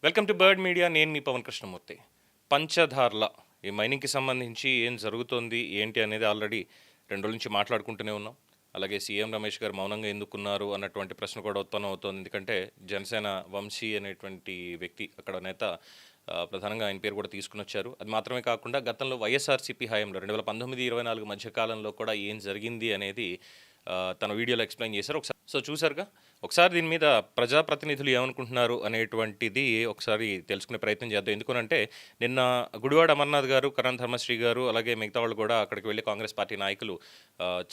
Welcome to bird media. నేను మీ పవన్ కృష్ణమూర్తి. పంచధార్ల ఈ మైనింగ్కి సంబంధించి ఏం జరుగుతోంది ఏంటి అనేది ఆల్రెడీ 2 రోజుల నుంచి మాట్లాడుకుంటూనే ఉన్నాం. అలాగే సీఎం రమేష్ గారు మౌనంగా ఎందుకున్నారు అన్నటువంటి ప్రశ్న కూడా ఉత్పన్నం అవుతోంది. ఎందుకంటే జనసేన వంశీ అనేటువంటి వ్యక్తి అక్కడ నేత ప్రధానంగా ఆయన పేరు కూడా తీసుకుని వచ్చారు. అది మాత్రమే కాకుండా గతంలో వైఎస్ఆర్సీపీ హయాంలో 2019-24 మధ్య కాలంలో కూడా ఏం జరిగింది అనేది తన వీడియోలో ఎక్స్ప్లెయిన్ చేశారు. ఒకసారి చూసారుగా. ఒకసారి దీని మీద ప్రజాప్రతినిధులు ఏమనుకుంటున్నారు అనేటువంటిది ఒకసారి తెలుసుకునే ప్రయత్నం చేద్దాం. ఎందుకనంటే నిన్న గుడివాడ అమర్నాథ్ గారు, కరణ్ ధర్మశ్రీ గారు, అలాగే మిగతా వాళ్ళు కూడా అక్కడికి వెళ్ళి కాంగ్రెస్ పార్టీ నాయకులు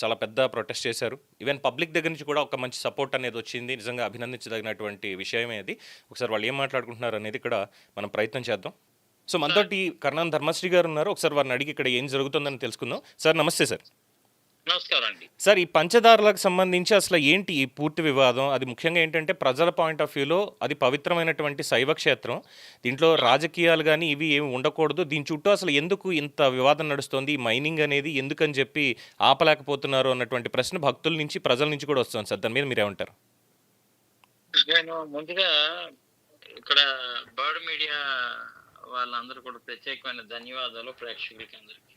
చాలా పెద్ద ప్రొటెస్ట్ చేశారు. ఈవెన్ పబ్లిక్ దగ్గర నుంచి కూడా ఒక మంచి సపోర్ట్ అనేది వచ్చింది. నిజంగా అభినందించదగినటువంటి విషయమే అది. ఒకసారి వాళ్ళు ఏం మాట్లాడుకుంటున్నారు అనేది ఇక్కడ మనం ప్రయత్నం చేద్దాం. సో మనతోటి కరణ్ ధర్మశ్రీ గారు ఉన్నారు. ఒకసారి వారిని అడిగి ఇక్కడ ఏం జరుగుతుందని తెలుసుకుందాం. సార్ నమస్తే. సార్ నమస్కారం అండి. సార్, ఈ పంచదారులకు సంబంధించి అసలు ఏంటి ఈ పూర్తి వివాదం? అది ముఖ్యంగా ఏంటంటే ప్రజల పాయింట్ ఆఫ్ వ్యూలో అది పవిత్రమైనటువంటి శైవ క్షేత్రం. దీంట్లో రాజకీయాలు కానీ ఇవి ఏమి ఉండకూడదు. దీని చుట్టూ అసలు ఎందుకు ఇంత వివాదం నడుస్తుంది? ఈ మైనింగ్ అనేది ఎందుకని చెప్పి ఆపలేకపోతున్నారు అన్నటువంటి ప్రశ్న భక్తుల నుంచి, ప్రజల నుంచి కూడా వస్తుంది సార్. దాని మీద మీరేమంటారు? నేను ముందుగా ఇక్కడ బర్డ్ మీడియా వాళ్ళందరూ కూడా ప్రత్యేకమైన ధన్యవాదాలు ప్రేక్షకులకి అందరికీ.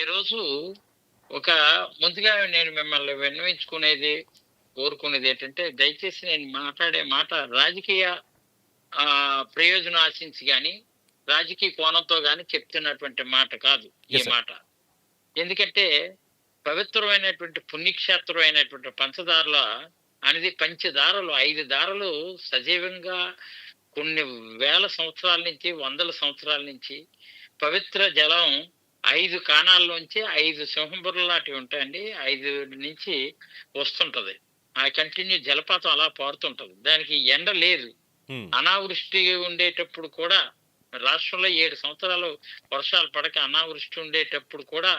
ఈరోజు ముందుగా నేను మిమ్మల్ని విన్నవించుకునేది, కోరుకునేది ఏంటంటే, దయచేసి నేను మాట్లాడే మాట రాజకీయ ప్రయోజనం ఆశించి కానీ, రాజకీయ కోణంతో కానీ చెప్తున్నటువంటి మాట కాదు ఈ మాట. ఎందుకంటే పవిత్రమైనటువంటి పుణ్యక్షేత్రం అయినటువంటి పంచదారుల అనేది పంచదారలు 5 దారలు సజీవంగా కొన్ని వేల సంవత్సరాల నుంచి, వందల సంవత్సరాల నుంచి పవిత్ర జలం 5 కాణాల్లోంచి 5 సింహబుర్రలు లాంటివి ఉంటాయండి. 5 నుంచి వస్తుంటది. ఆ కంటిన్యూ జలపాతం అలా పారుతుంటది. దానికి ఎండ లేదు. అనావృష్టి ఉండేటప్పుడు కూడా, రాష్ట్రంలో 7 సంవత్సరాలు వర్షాలు పడక అనావృష్టి ఉండేటప్పుడు కూడా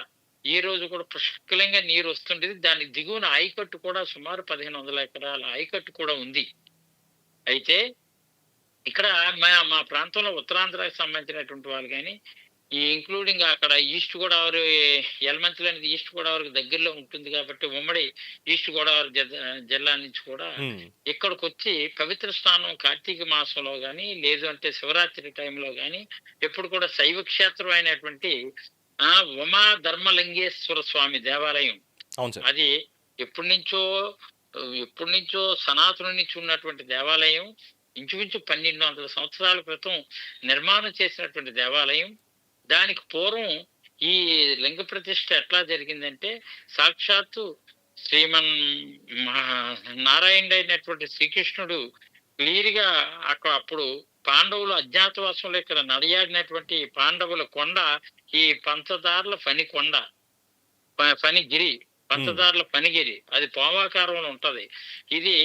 ఈ రోజు కూడా పుష్కలంగా నీరు వస్తుండేది. దానికి దిగువన ఆయకట్టు కూడా సుమారు 1500 ఎకరాల ఆయకట్టు కూడా ఉంది. అయితే ఇక్కడ మా ప్రాంతంలో ఉత్తరాంధ్రకు సంబంధించినటువంటి వాళ్ళు కానీ, ఈ ఇంక్లూడింగ్ అక్కడ ఈస్ట్ గోదావరి, యలమంచిలి అనేది ఈస్ట్ గోదావరికి దగ్గరలో ఉంటుంది కాబట్టి ఉమ్మడి ఈస్ట్ గోదావరి జిల్లా నుంచి కూడా ఇక్కడికి వచ్చి పవిత్ర స్నానం కార్తీక మాసంలో కానీ, లేదు అంటే శివరాత్రి టైంలో కానీ ఎప్పుడు కూడా శైవ క్షేత్రం అయినటువంటి ఉమా ధర్మలింగేశ్వర స్వామి దేవాలయం, అది ఎప్పటి నుంచో సనాతన నుంచి ఉన్నటువంటి దేవాలయం. ఇంచుమించు 1200 సంవత్సరాల క్రితం నిర్మాణం చేసినటువంటి దేవాలయం. దానికి పూర్వం ఈ లింగ ప్రతిష్ఠ ఎట్లా జరిగిందంటే, సాక్షాత్తు శ్రీమన్ నారాయణుడు అయినటువంటి శ్రీకృష్ణుడు క్లియర్గా అప్పుడు పాండవులు అజ్ఞాతవాసంలో ఇక్కడ నడియాడినటువంటి పాండవుల కొండ ఈ పంచదారుల కొండ, ఫణిగిరి, పంచదారుల ఫణిగిరి. అది పామాకారంలో ఉంటది. ఇది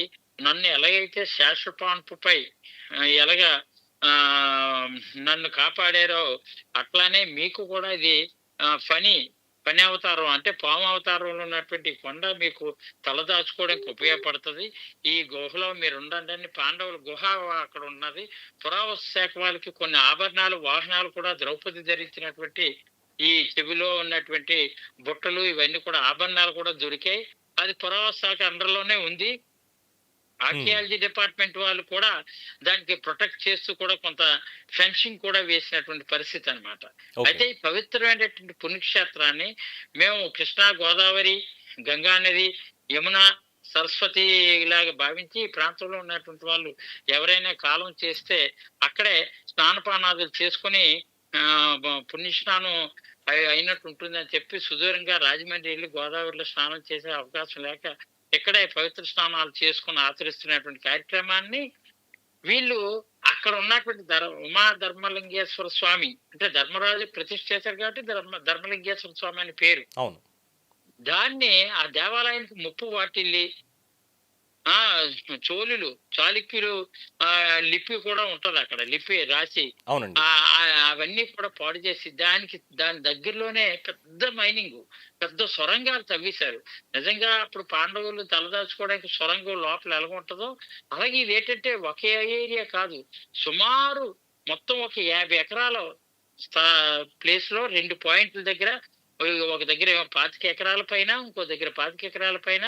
నన్ను ఎలాగైతే శాశ్వపాన్పుపై ఎలాగా నన్ను కాపాడారో అట్లానే మీకు కూడా ఇది ఫణి అవతారం, అంటే పాము అవతారంలో ఉన్నటువంటి కొండ మీకు తలదాచుకోవడానికి ఉపయోగపడుతుంది. ఈ గుహలో మీరు ఉండండి. పాండవుల గుహ అక్కడ ఉన్నది. పురావస్తు శాఖ వాళ్ళకి కొన్ని ఆభరణాలు, వాహనాలు కూడా ద్రౌపది ధరించినటువంటి ఈ చెవిలో ఉన్నటువంటి బుట్టలు, ఇవన్నీ కూడా ఆభరణాలు కూడా దొరికాయి. అది పురావస్తు శాఖ అండర్లోనే ఉంది. ఆర్కియాలజీ డిపార్ట్మెంట్ వాళ్ళు కూడా దానికి ప్రొటెక్ట్ చేస్తూ కూడా కొంత ఫెన్సింగ్ కూడా వేసినటువంటి పరిస్థితి అనమాట. అయితే ఈ పవిత్రమైనటువంటి పుణ్యక్షేత్రాన్ని మేము కృష్ణా, గోదావరి, గంగా నది, యమున, సరస్వతి ఇలాగ భావించి ఈ ప్రాంతంలో ఉన్నటువంటి వాళ్ళు ఎవరైనా కాలం చేస్తే అక్కడే స్నానపానాదులు చేసుకుని పుణ్యస్నానం అయినట్టు ఉంటుందని చెప్పి సుదూరంగా రాజమండ్రి వెళ్ళి గోదావరిలో స్నానం చేసే అవకాశం లేక ఇక్కడే పవిత్ర స్నానాలు చేసుకుని ఆచరిస్తున్నటువంటి కార్యక్రమాన్ని వీళ్ళు అక్కడ ఉన్నటువంటి ఉమా ధర్మలింగేశ్వర స్వామి, అంటే ధర్మరాజు ప్రతిష్ఠ చేశారు కాబట్టి ధర్మలింగేశ్వర స్వామి అని పేరు. దాన్ని ఆ దేవాలయానికి ముప్పు వాటిల్లి చోళులు, చాళుక్యులు లిపి కూడా ఉంటది అక్కడ, లిపి రాసి అవన్నీ కూడా పాడు చేసి దాని దగ్గరలోనే పెద్ద మైనింగ్, పెద్ద సొరంగాలు తవ్వేశారు. నిజంగా అప్పుడు పాండవులు తలదాచుకోవడానికి సొరంగం లోపల ఎలా ఉంటుందో అలాగే ఇది ఏంటంటే ఒకే ఏరియా కాదు, సుమారు మొత్తం ఒక 50 ఎకరాల ప్లేస్ లో 2 పాయింట్ల దగ్గర ఒక దగ్గర ఏమో 25 ఎకరాల పైన, ఇంకో దగ్గర 25 ఎకరాల పైన.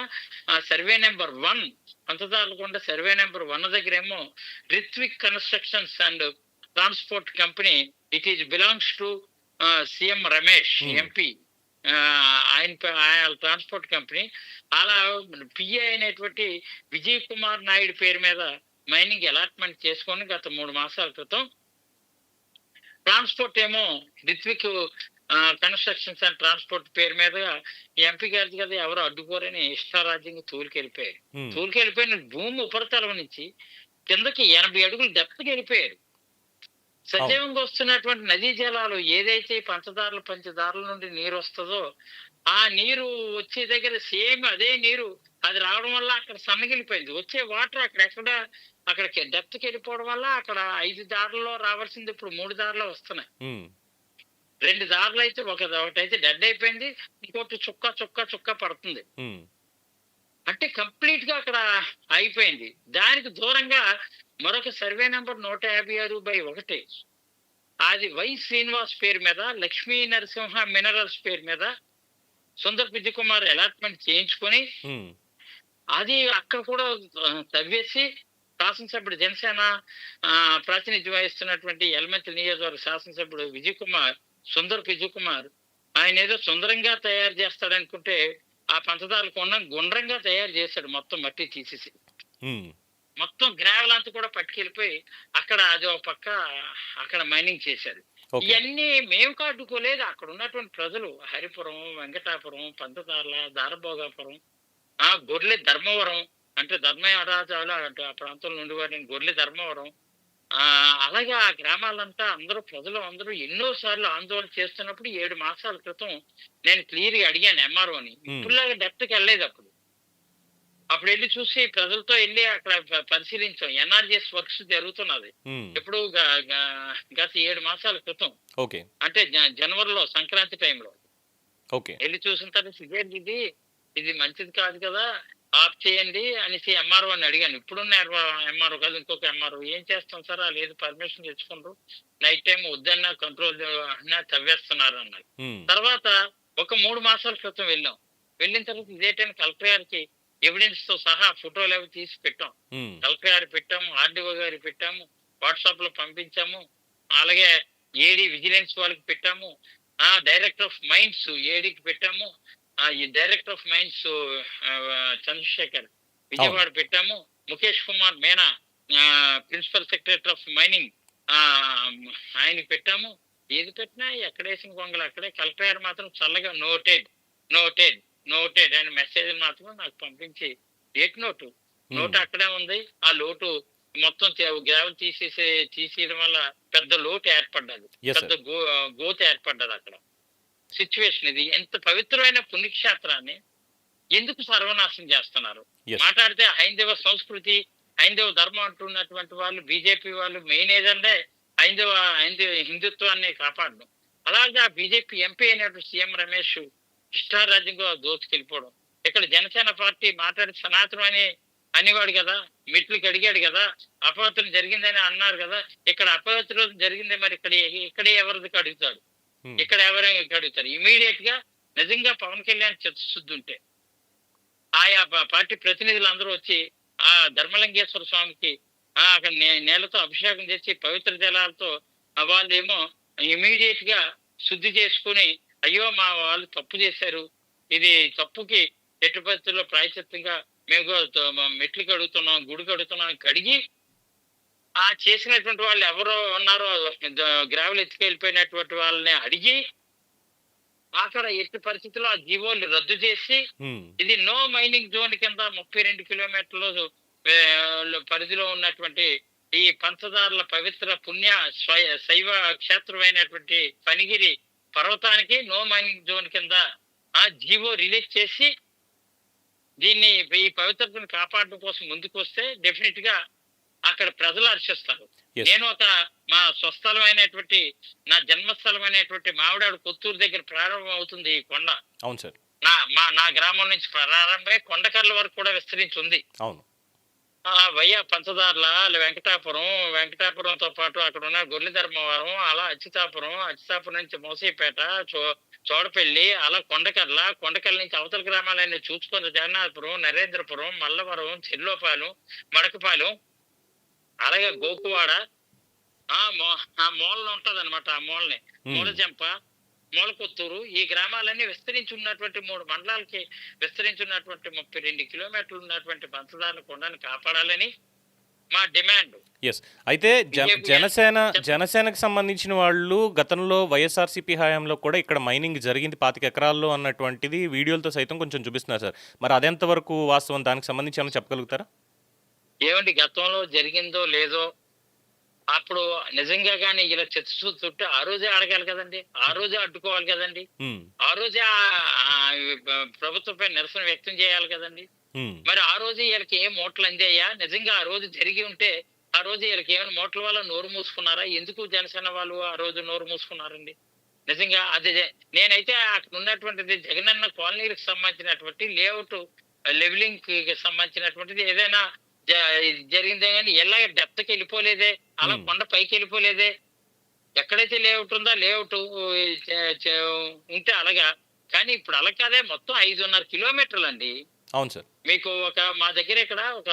Survey number 1 Panchadarlakonda survey number 1 దగ్గరేమో Rithwik constructions and transport company. It is belongs to CM Ramesh Hmm. MP. ఆయన ట్రాన్స్పోర్ట్ కంపెనీ. అలా పిఏ అయినటువంటి విజయ్ కుమార్ నాయుడు పేరు మీద మైనింగ్ అలాట్మెంట్ చేసుకొని గత 3 మాసాల క్రితం. ట్రాన్స్పోర్ట్ ఏమో రిత్విక్ కన్స్ట్రక్షన్స్ అండ్ ట్రాన్స్పోర్ట్ పేరు మీద ఎంపీ గారి కదా ఎవరు అడ్డుకోరని ఇష్టారాజ్యంగా తూలికెళ్ళిపోయారు. Hmm. తూలికెళ్ళిపోయిన భూమి ఉపరితలం నుంచి కిందకి 80 అడుగులు డెప్త్కి వెళ్ళిపోయారు. సజీవంగా వస్తున్నటువంటి నదీ జలాలు ఏదైతే పంచదారుల నుండి నీరు వస్తుందో ఆ నీరు వచ్చే దగ్గర సేమ్ అదే నీరు అది రావడం వల్ల అక్కడ సన్నగిలిపోయింది. వచ్చే వాటర్ అక్కడికి డెప్త్కి వెళ్ళిపోవడం వల్ల అక్కడ 5 దారుల్లో రావాల్సింది ఇప్పుడు 3 దారులు వస్తున్నాయి. Hmm. 2 దారులు అయితే ఒకటైతే డెడ్ అయిపోయింది, ఇంకోటి చుక్క పడుతుంది. Hmm. అంటే కంప్లీట్ గా అక్కడ అయిపోయింది. దానికి దూరంగా మరొక సర్వే నెంబర్ 156/1 అది వై శ్రీనివాస్ పేరు మీద, లక్ష్మీ నరసింహ మినరల్స్ పేరు మీద సుందర్ విజయ్ కుమార్ అలాట్మెంట్ చేయించుకొని Hmm. అది అక్కడ కూడా తవ్వేసి శాసనసభ్యుడు జనసేన ప్రాతినిధ్యం వహిస్తున్నటువంటి ఎల్మెట్ల నియోజకవర్గ శాసనసభ్యుడు సుందర్ విజయ్ కుమార్ ఆయన ఏదో సుందరంగా తయారు చేస్తాడనుకుంటే ఆ పంచదారులకు ఉన్న గుండ్రంగా తయారు చేశాడు. మొత్తం మట్టి తీసేసి Hmm. మొత్తం గ్రావెల్ అంతా కూడా పట్టుకెళ్ళిపోయి అక్కడ అది ఒక పక్క అక్కడ మైనింగ్ చేశారు. Okay. ఇవన్నీ మేము కాదుకోలేదు, అక్కడ ఉన్నటువంటి ప్రజలు హరిపురం, వెంకటాపురం, పంచదార్ల, దారభోగాపురం, గొర్రె ధర్మవరం అంటే ధర్మరాజాలు అంటే ఆ ప్రాంతంలో నుండి వారిని గొర్రె ధర్మవరం. అలాగే ఆ గ్రామాలంతా ప్రజలు అందరూ ఎన్నో సార్లు ఆందోళన చేస్తున్నప్పుడు 7 మాసాల క్రితం నేను క్లియర్ గా అడిగాను ఎంఆర్ఓని. ఇప్పుడులాగా డెప్త్కి వెళ్ళలేదు. అప్పుడు వెళ్ళి చూసి ప్రజలతో వెళ్ళి అక్కడ పరిశీలించాం. ఎన్ఆర్జిఎస్ వర్క్స్ జరుగుతున్నది. Hmm. ఎప్పుడు గత 7 మాసాల క్రితం Okay. అంటే జనవరిలో సంక్రాంతి టైంలో Okay. వెళ్ళి చూసిన తర్వాత ఇది మంచిది కాదు కదా, ఆఫ్ చేయండి అనేసి ఎంఆర్ఓ అని అడిగాను. ఇప్పుడున్న ఎంఆర్ఓ కాదు, ఇంకొక ఎంఆర్ఓ. ఏం చేస్తాం సార్, లేదు పర్మిషన్ తెచ్చుకుంటారు, నైట్ టైం వద్దన్నా కంట్రోల్ అన్నా తవ్వేస్తున్నారు అన్నారు. Hmm. తర్వాత ఒక 3 మాసాల క్రితం వెళ్ళిన తర్వాత ఇదే టైం కలెక్టర్ గారికి ఎవిడెన్స్ తో సహా ఫోటోలు అవి తీసి పెట్టాం. Hmm. కలెక్టర్ గారికి పెట్టాము, ఆర్డీఓ గారికి పెట్టాము, వాట్సాప్ లో పంపించాము, అలాగే ఏడీ విజిలెన్స్ వాళ్ళకి పెట్టాము, డైరెక్టర్ ఆఫ్ మైన్స్ ఏడీకి పెట్టాము, ఈ director of mines Chandrasekhar Vijayawada పెట్టాము, Mukesh Kumar Meena principal secretary of mining ఆయనకి పెట్టాము. ఏది పెట్టినా ఎక్కడేసిన కొంగలు అక్కడే. కలెక్టర్ గారు మాత్రం చల్లగా నోటెడ్ అని మెసేజ్ మాత్రం నాకు పంపించి నోటు అక్కడే ఉంది. ఆ లోటు మొత్తం గ్రావెల్ తీసేయడం వల్ల పెద్ద లోటు ఏర్పడ్డది, Yes, పెద్ద గోతి ఏర్పడ్డది అక్కడ. సిచ్యువేషన్ ఇది. ఎంత పవిత్రమైన పుణ్యక్షేత్రాన్ని ఎందుకు సర్వనాశనం చేస్తున్నారు? Yes. మాట్లాడితే హైందవ సంస్కృతి, హైందవ ధర్మం అంటున్నటువంటి వాళ్ళు, బీజేపీ వాళ్ళు మెయిన్ ఏదంటే హిందుత్వాన్ని కాపాడడం. అలాగే ఆ బీజేపీ ఎంపీ అయినటువంటి సీఎం రమేష్ ఇష్టారాజ్యంగా దోచుకెళ్ళిపోవడం. ఇక్కడ జనసేన పార్టీ మాట్లాడి సనాతనం అనేవాడు కదా, మెట్లకి అడిగాడు కదా, అపవిత్రం జరిగిందని అన్నారు కదా. ఇక్కడ అపవిత్రం జరిగింది, మరి ఇక్కడ ఎవరికి అడుగుతాడు? Hmm. ఇక్కడ ఎవరికి అడుగుతారు? ఇమీడియట్ గా నిజంగా పవన్ కళ్యాణ్ చిత్తశుద్ధి ఉంటే ఆయా పార్టీ ప్రతినిధులు అందరూ వచ్చి ఆ ధర్మలింగేశ్వర స్వామికి అక్కడ నేలతో అభిషేకం చేసి పవిత్ర జలాలతో వాళ్ళు ఏమో ఇమీడియట్ గా శుద్ధి చేసుకుని, అయ్యో మా వాళ్ళు తప్పు చేశారు, ఇది తప్పుకి ఎట్టి పరిస్థితుల్లో ప్రాయశ్చిత్తంగా మేము మెట్లు కడుగుతున్నాం, గుడి కడుగుతున్నాం కడిగి ఆ చేసినటువంటి వాళ్ళు ఎవరో ఉన్నారో గ్రావెల్ ఎత్తుకెళ్ళిపోయినటువంటి వాళ్ళని అడిగి అక్కడ ఎట్టి పరిస్థితుల్లో ఆ జీవోలు రద్దు చేసి ఇది నో మైనింగ్ జోన్ కింద 32 కిలోమీటర్లు పరిధిలో ఉన్నటువంటి ఈ పంచదారుల పవిత్ర పుణ్య శైవ క్షేత్రమైనటువంటి పనిగిరి పర్వతానికి నో మైనింగ్ జోన్ కింద ఆ జీవో రిలీజ్ చేసి దీన్ని ఈ పవిత్రతను కాపాడడం కోసం ముందుకు వస్తే డెఫినెట్ గా అక్కడ ప్రజలు హర్షిస్తారు. నేను మా స్వస్థలమైనటువంటి నా జన్మస్థలమైనటువంటి మావిడాడు కొత్తూరు దగ్గర ప్రారంభం అవుతుంది ఈ కొండ. అవును సార్. నా గ్రామం నుంచి ప్రారంభమై కొండకర్ల వరకు కూడా విస్తరించి ఉంది. అవును. వయ్యా పంచదార్ల వెంకటాపురం, వెంకటాపురంతో పాటు అక్కడ ఉన్న గొర్రె ధర్మవరం, అలా అచ్యుతాపురం నుంచి మూసీపేట, చోడపల్లి, అలా కొండకర్ల, కొండకర్ల నుంచి అవతల గ్రామాలన్నీ చూసుకొని జగన్నాథపురం, నరేంద్రపురం, మల్లవరం, చెల్లోపాలెం, మడకపాలెం, అలాగే గోకువాడ, ఆ మూలలో ఉంటది అనమాట. ఆ మూలని మూలజంప, మూలకొత్తూరు, ఈ గ్రామాలన్నీ విస్తరించి ఉన్నటువంటి 3 మండలాలకి విస్తరించి ఉన్నటువంటి 32 కిలోమీటర్లు ఉన్నటువంటి పంచదార కొండని కాపాడాలని మా డిమాండ్. ఎస్. అయితే జనసేనకు సంబంధించిన వాళ్ళు గతంలో వైఎస్ఆర్సీపీ హయాంలో కూడా ఇక్కడ మైనింగ్ జరిగింది 25 ఎకరాల్లో అన్నటువంటిది వీడియోలతో సైతం కొంచెం చూపిస్తున్నారు సార్. మరి అదెంతవరకు వాస్తవం, దానికి సంబంధించి ఏమైనా చెప్పగలుగుతారా? ఏమండి, గతంలో జరిగిందో లేదో అప్పుడు నిజంగా కానీ ఇలా చిత్తశుద్ధి ఆ రోజే అడగాలి కదండి, ఆ రోజే అడ్డుకోవాలి కదండి, ఆ రోజే ప్రభుత్వంపై నిరసన వ్యక్తం చేయాలి కదండి. మరి ఆ రోజు వీళ్ళకి ఏం మూటలు అందాయా? నిజంగా ఆ రోజు జరిగి ఉంటే ఆ రోజు వీళ్ళకి ఏమైనా మూటల వల్ల నోరు మూసుకున్నారా? ఎందుకు జనసేన వాళ్ళు ఆ రోజు నోరు మూసుకున్నారండి? నిజంగా అదే నేనైతే అక్కడ ఉన్నటువంటిది జగనన్న కాలనీలకు సంబంధించినటువంటి లేఅవుట్ లెవెలింగ్ కి సంబంధించినటువంటిది ఏదైనా జరిగిందే కానీ ఎలా డెప్త్కి వెళ్ళిపోలేదే, అలా కొండ పైకి వెళ్ళిపోలేదే. ఎక్కడైతే లేఅవుట్ ఉందో లేఅవుట్ ఉంటే అలాగా, కానీ ఇప్పుడు అలా కాదే, మొత్తం 5.5 కిలోమీటర్లు అండి. అవును సార్. మీకు మా దగ్గర ఇక్కడ ఒక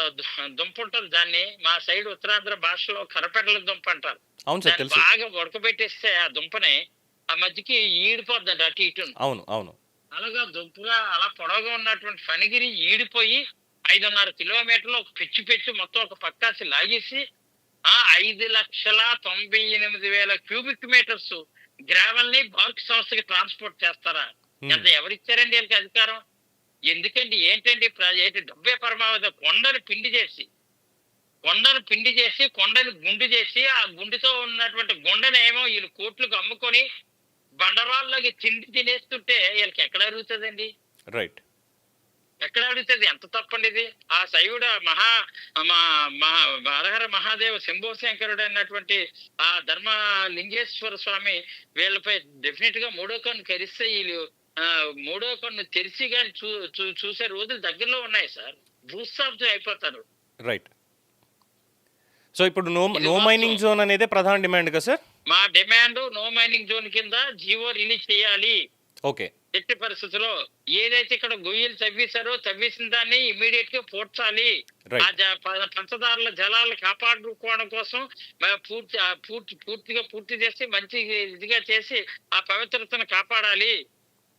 దుంప ఉంటుంది, దాన్ని మా సైడ్ ఉత్తరాంధ్ర భాషలో కరపెట్టల దుంప అంటారు. అవును సార్, తెలుసు. బాగా ఉడకబెట్టేస్తే ఆ దుంపని ఆ మధ్యకి ఈడిపోద్దండి అటు ఇటు. అవును అవును. అలాగా దుంపగా అలా పొడవుగా ఉన్నటువంటి ఫణిగిరి ఈడిపోయి 5.5 కిలోమీటర్లు పెచ్చు మొత్తం ఒక పక్కాసి లాగేసి 5,98,000 క్యూబిక్ మీటర్స్ గ్రావెల్ ని బార్క్ సంస్థకి ట్రాన్స్పోర్ట్ చేస్తారా? ఎంత ఎవరిచ్చారండి వీళ్ళకి అధికారం? ఎందుకండి, ఏంటండి డబ్బే పరమావధి. కొండను పిండి చేసి కొండని గుండు చేసి ఆ గుండుతో ఉన్నటువంటి గుండెనేమో వీళ్ళు కోట్లకు అమ్ముకొని బండరాల్లోకి తినేస్తుంటే వీళ్ళకి ఎక్కడ అరుగుతుందండి? రైట్. ఎక్కడ అడుగుతుంది? ఎంత తప్పండి ఇది. ఆ శైవుడు హరహర మహాదేవ శంభో శంకరుడు అన్నటువంటి ఆ ధర్మలింగేశ్వర స్వామి వీళ్ళపై డెఫినెట్ గా 3వ కన్ను కరిస్తే వీళ్ళు 3వ కన్ను తెరిచి కానీ చూసే రోజులు దగ్గరలో ఉన్నాయి సార్. భూస్థాపితం అయిపోతారు. రైట్. సో ఇప్పుడు నో మైనింగ్ జోన్ అనేది ప్రధాన డిమాండ్ కదా సార్? మా డిమాండ్ నో మైనింగ్ జోన్ కింద జీవో రిలీజ్ చేయాలి. ఓకే. ఎట్టి పరిస్థితుల్లో ఏదైతే ఇక్కడ గొయ్యలు తవ్వేసిన దాన్ని ఇమీడియట్ గా పూడ్చాలి. ఆ పంచదారుల జలాలు కాపాడుకోవడం కోసం పూర్తి చేసి మంచి ఇదిగా చేసి ఆ పవిత్రతను కాపాడాలి.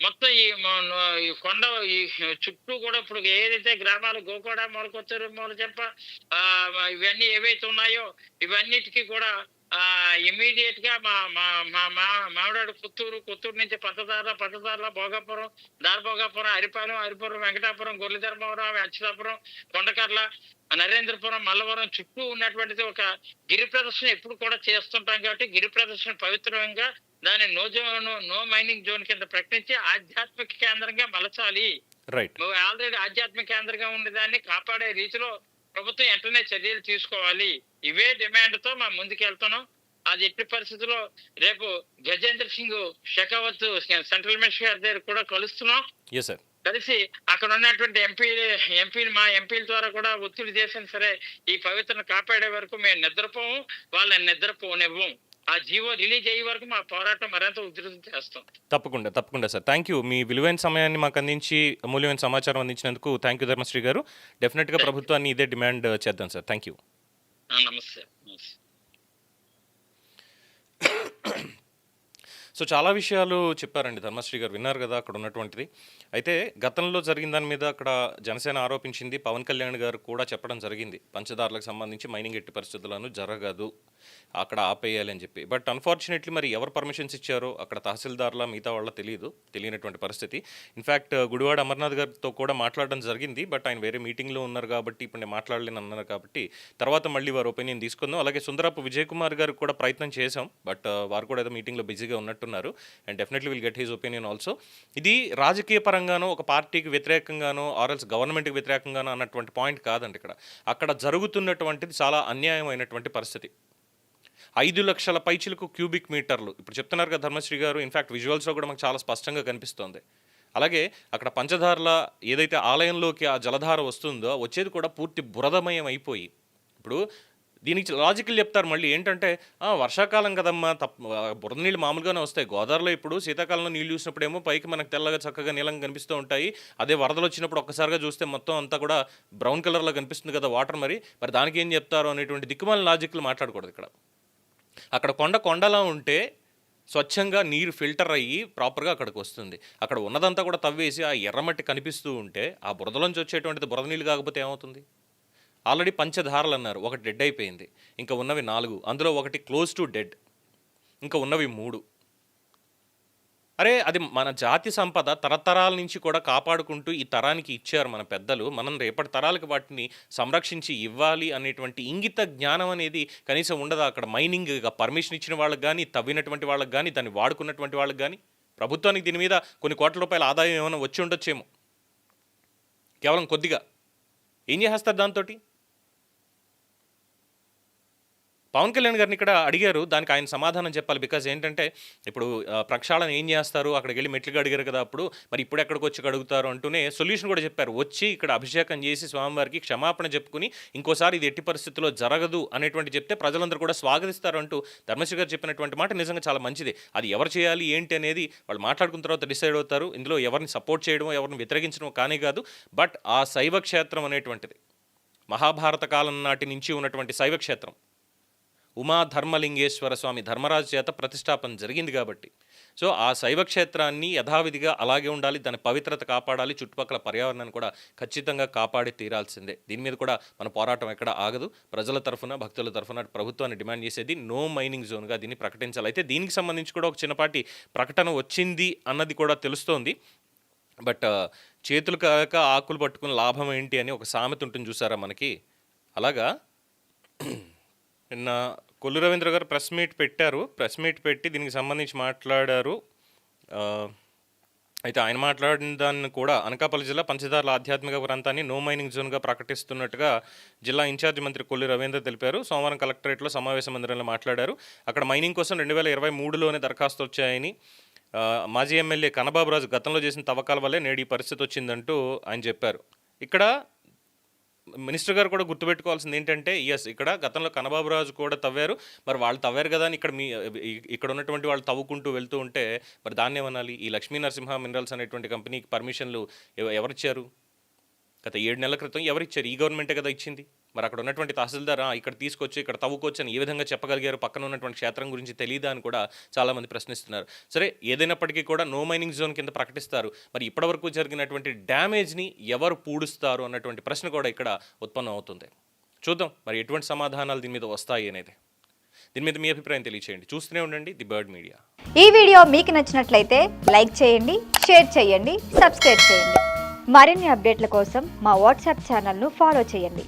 మొత్తం ఈ కొండ ఈ చుట్టూ కూడా ఇప్పుడు ఏదైతే గ్రామాలు గోకోడ, మొలకొత్తూరు, మూలచెంప ఇవన్నీ ఏవైతే ఉన్నాయో ఇవన్నిటికీ కూడా ఇమీడియట్ గా మామిడాడు కొత్తూరు నుంచి పంచదార్ల భోగాపురం, దారభోగాపురం, హరిపురం, వెంకటాపురం, గొర్రె ధర్మవరం, అచ్యుతాపురం, కొండకర్ల, నరేంద్రపురం, మల్లవరం చుట్టూ ఉన్నటువంటిది ఒక గిరి ప్రదర్శన ఎప్పుడు కూడా చేస్తుంటాం కాబట్టి గిరి ప్రదర్శన పవిత్రంగా దాన్ని నో మైనింగ్ జోన్ కింద ప్రకటించి ఆధ్యాత్మిక కేంద్రంగా మలచాలి. ఆల్రెడీ ఆధ్యాత్మిక కేంద్రంగా ఉండే దాన్ని కాపాడే రీతిలో ప్రభుత్వం వెంటనే చర్యలు తీసుకోవాలి. ఇవే డిమాండ్ తో మనం ముందుకెళ్తున్నాం. అది ఎట్టి పరిస్థితుల్లో రేపు గజేంద్ర సింగ్ షెకావత్ సెంట్రల్ మినిస్టర్ గారి దగ్గర కూడా కలుస్తున్నాం. కలిసి అక్కడ ఉన్నటువంటి మా ఎంపీల ద్వారా కూడా ఒత్తిడి చేసిన సరే ఈ పవిత్రను కాపాడే వరకు మేము నిద్రపోము, వాళ్ళని నిద్రపోనివ్వం. ఆ జీవో రిలీజ్ అయ్యే వరకు మా పోరాటం మరింత ఉధృతం చేస్తాం. తప్పకుండా సార్. Thank you. మీ విలువైన సమయాన్ని మాకు అందించి అమూల్యమైన సమాచారం అందించినందుకు థ్యాంక్ యూ ధర్మశ్రీ గారు. డెఫినెట్గా ప్రభుత్వాన్ని ఇదే డిమాండ్ చేద్దాం సార్. Thank you. నమస్తే. సో చాలా విషయాలు చెప్పారండి ధర్మశ్రీ గారు, విన్నారు కదా అక్కడ ఉన్నటువంటిది. అయితే గతంలో జరిగిన దాని మీద అక్కడ జనసేన ఆరోపించింది, పవన్ కళ్యాణ్ గారు కూడా చెప్పడం జరిగింది, పంచదారులకు సంబంధించి మైనింగ్ ఎట్టి పరిస్థితులను జరగదు, అక్కడ ఆపేయాలి అని చెప్పి. బట్ అన్ఫార్చునేట్లీ మరి ఎవరు పర్మిషన్స్ ఇచ్చారో అక్కడ తహసీల్దార్ల మిగతా వాళ్ళ తెలియనటువంటి పరిస్థితి. ఇన్ఫ్యాక్ట్ గుడివాడ అమర్నాథ్ గారితో కూడా మాట్లాడడం జరిగింది. బట్ ఆయన వేరే మీటింగ్లో ఉన్నారు కాబట్టి ఇప్పుడు నేను మాట్లాడలేను అన్నారు కాబట్టి తర్వాత మళ్ళీ వారు ఒపీనియన్ తీసుకుందాం. అలాగే సుందరపు విజయ్ కుమార్ గారికి కూడా ప్రయత్నం చేశాం. బట్ వారు కూడా ఏదో మీటింగ్లో బిజీగా ఉన్నట్టున్నారు. And definitely will get his opinion also. ఇది రాజకీయ పరంగానో ఒక పార్టీకి వ్యతిరేకంగానో ఆర్ఎల్స్ గవర్నమెంట్కి వ్యతిరేకంగానో అన్నటువంటి పాయింట్ కాదండి. అక్కడ జరుగుతున్నటువంటిది చాలా అన్యాయమైనటువంటి పరిస్థితి. 5 లక్షల పైచిలకు క్యూబిక్ మీటర్లు ఇప్పుడు చెప్తున్నారు కదా ధర్మశ్రీ గారు. ఇన్ఫ్యాక్ట్ విజువల్స్లో కూడా మాకు చాలా స్పష్టంగా కనిపిస్తోంది. అలాగే అక్కడ పంచదారల ఏదైతే ఆలయంలోకి ఆ జలధార వస్తుందో వచ్చేది కూడా పూర్తి బురదమయం అయిపోయి, ఇప్పుడు దీనికి లాజికల్ చెప్తారు మళ్ళీ ఏంటంటే వర్షాకాలం కదమ్మా బురద నీళ్ళు మామూలుగానే వస్తాయి, గోదావరిలో ఇప్పుడు శీతాకాలంలో నీళ్ళు చూసినప్పుడేమో పైకి మనకు తెల్లగా చక్కగా నీలంగా కనిపిస్తూ ఉంటాయి, అదే వరదలు వచ్చినప్పుడు ఒక్కసారిగా చూస్తే మొత్తం అంతా కూడా బ్రౌన్ కలర్లో కనిపిస్తుంది కదా వాటర్, మరి దానికి ఏం చెప్తారు అనేటువంటి దిక్కుమాలిన లాజిక్లు మాట్లాడకూడదు ఇక్కడ. అక్కడ కొండలా ఉంటే స్వచ్ఛంగా నీరు ఫిల్టర్ అయ్యి ప్రాపర్గా అక్కడికి వస్తుంది, అక్కడ ఉన్నదంతా కూడా తవ్వేసి ఆ ఎర్రమట్టి కనిపిస్తూ ఉంటే ఆ బురదలోంచి వచ్చేటువంటిది బురద నీళ్ళు కాకపోతే ఏమవుతుంది? ఆల్రెడీ పంచధారలు అన్నారు, ఒకటి డెడ్ అయిపోయింది, ఇంకా ఉన్నవి 4, అందులో ఒకటి క్లోజ్ టు డెడ్, ఇంకా ఉన్నవి 3. అరే అది మన జాతి సంపద తరతరాల నుంచి కూడా కాపాడుకుంటూ ఈ తరానికి ఇచ్చారు మన పెద్దలు, మనం రేపటి తరాలకు వాటిని సంరక్షించి ఇవ్వాలి అనేటువంటి ఇంగిత జ్ఞానం అనేది కనీసం ఉండదా? అక్కడ మైనింగ్ పర్మిషన్ ఇచ్చిన వాళ్ళకి కానీ, తవ్వినటువంటి వాళ్ళకి కానీ, దాన్ని వాడుకున్నటువంటి వాళ్ళకి కానీ, ప్రభుత్వానికి దీని మీద కొన్ని కోట్ల రూపాయల ఆదాయం ఏమైనా వచ్చి ఉండొచ్చేమో, కేవలం కొద్దిగా. ఏం చేస్తారు దాంతో? పవన్ కళ్యాణ్ గారిని ఇక్కడ అడిగారు, దానికి ఆయన సమాధానం చెప్పాలి. బికాజ్ ఏంటంటే ఇప్పుడు ప్రక్షాళన ఏం చేస్తారు, అక్కడికి వెళ్ళి మెట్లుగా అడిగారు కదా, అప్పుడు మరి ఇప్పుడు ఎక్కడికి వచ్చి అడుగుతారు అంటూనే సొల్యూషన్ కూడా చెప్పారు. వచ్చి ఇక్కడ అభిషేకం చేసి స్వామివారికి క్షమాపణ చెప్పుకుని ఇంకోసారి ఇది ఎట్టి పరిస్థితుల్లో జరగదు అనేటువంటి చెప్తే ప్రజలందరూ కూడా స్వాగతిస్తారు అంటూ ధర్మశ్రీ గారు చెప్పినటువంటి మాట నిజంగా చాలా మంచిది. అది ఎవరు చేయాలి ఏంటి అనేది వాళ్ళు మాట్లాడుకున్న తర్వాత డిసైడ్ అవుతారు. ఇందులో ఎవరిని సపోర్ట్ చేయడమో ఎవరిని వ్యతిరేకించడమో కానీ కాదు. బట్ ఆ శైవ క్షేత్రం అనేటువంటిది మహాభారత కాలం నాటి నుంచి ఉన్నటువంటి శైవ క్షేత్రం, ఉమా ధర్మలింగేశ్వర స్వామి ధర్మరాజు చేత ప్రతిష్టాపన జరిగింది కాబట్టి, సో ఆ శైవ క్షేత్రాన్ని యథావిధిగా అలాగే ఉండాలి, దాని పవిత్రత కాపాడాలి, చుట్టుపక్కల పర్యావరణాన్ని కూడా ఖచ్చితంగా కాపాడి తీరాల్సిందే. దీని మీద కూడా మన పోరాటం ఎక్కడ ఆగదు. ప్రజల తరఫున, భక్తుల తరఫున ప్రభుత్వాన్ని డిమాండ్ చేసేది నో మైనింగ్ జోన్గా దీన్ని ప్రకటించాలి. అయితే దీనికి సంబంధించి కూడా ఒక చిన్నపాటి ప్రకటన వచ్చింది అన్నది కూడా తెలుస్తోంది. బట్ చేతులు కాక ఆకులు పట్టుకుని లాభం ఏంటి అని ఒక సామెత ఉంటుంది చూసారా మనకి, అలాగా నిన్న కొల్లు రవీంద్ర గారు ప్రెస్ మీట్ పెట్టి దీనికి సంబంధించి మాట్లాడారు. అయితే ఆయన మాట్లాడిన దాన్ని కూడా అనకాపల్లి జిల్లా పంచదార్ల ఆధ్యాత్మిక ప్రాంతాన్ని నో మైనింగ్ జోన్గా ప్రకటిస్తున్నట్టుగా జిల్లా ఇన్ఛార్జి మంత్రి కొల్లు రవీంద్ర తెలిపారు. సోమవారం కలెక్టరేట్లో సమావేశ మందిరంలో మాట్లాడారు. అక్కడ మైనింగ్ కోసం 2023లోనే దరఖాస్తు వచ్చాయని, మాజీ ఎమ్మెల్యే కనబాబురాజు గతంలో చేసిన తవ్వకాల వల్లే నేడు ఈ పరిస్థితి వచ్చిందంటూ ఆయన చెప్పారు. ఇక్కడ మినిస్టర్ గారు కూడా గుర్తుపెట్టుకోవాల్సింది ఏంటంటే, ఇక్కడ గతంలో కనబాబురాజు కూడా తవ్వారు, మరి వాళ్ళు తవ్వారు కదా అని ఇక్కడ ఉన్నటువంటి వాళ్ళు తవ్వుకుంటూ వెళ్తూ ఉంటే మరి దాన్ని ఏమనాలి? ఈ లక్ష్మీ నరసింహ మినరల్స్ అనేటువంటి కంపెనీకి పర్మిషన్లు ఎవరిచ్చారు? గత 7 నెలల క్రితం ఎవరిచ్చారు? ఈ గవర్నమెంటే కదా ఇచ్చింది. మరి అక్కడ ఉన్నటువంటి తహసీల్దార్ ఇక్కడ తీసుకొచ్చి ఇక్కడ తవ్వుకోవచ్చు అని ఏ విధంగా చెప్పగలిగారు? పక్కన ఉన్నటువంటి క్షేత్రం గురించి తెలియదా అని కూడా చాలామంది ప్రశ్నిస్తున్నారు. సరే, ఏదైనప్పటికీ కూడా నో మైనింగ్ జోన్ కింద ప్రకటిస్తారు, మరి ఇప్పటివరకు జరిగినటువంటి డ్యామేజ్ని ఎవరు పూడుస్తారు అన్నటువంటి ప్రశ్న కూడా ఇక్కడ ఉత్పన్నం అవుతుంది. చూద్దాం మరి ఎటువంటి సమాధానాలు దీని మీద వస్తాయి అనేది. దీని మీద మీ అభిప్రాయం తెలియచేయండి. చూస్తూనే ఉండండి ది బర్డ్ మీడియా. ఈ వీడియో మీకు నచ్చినట్లయితే లైక్ చేయండి, షేర్ చేయండి, సబ్స్క్రైబ్ చేయండి. మరిన్ని అప్డేట్ల కోసం మా వాట్సాప్ ఛానల్ను ఫాలో చేయండి.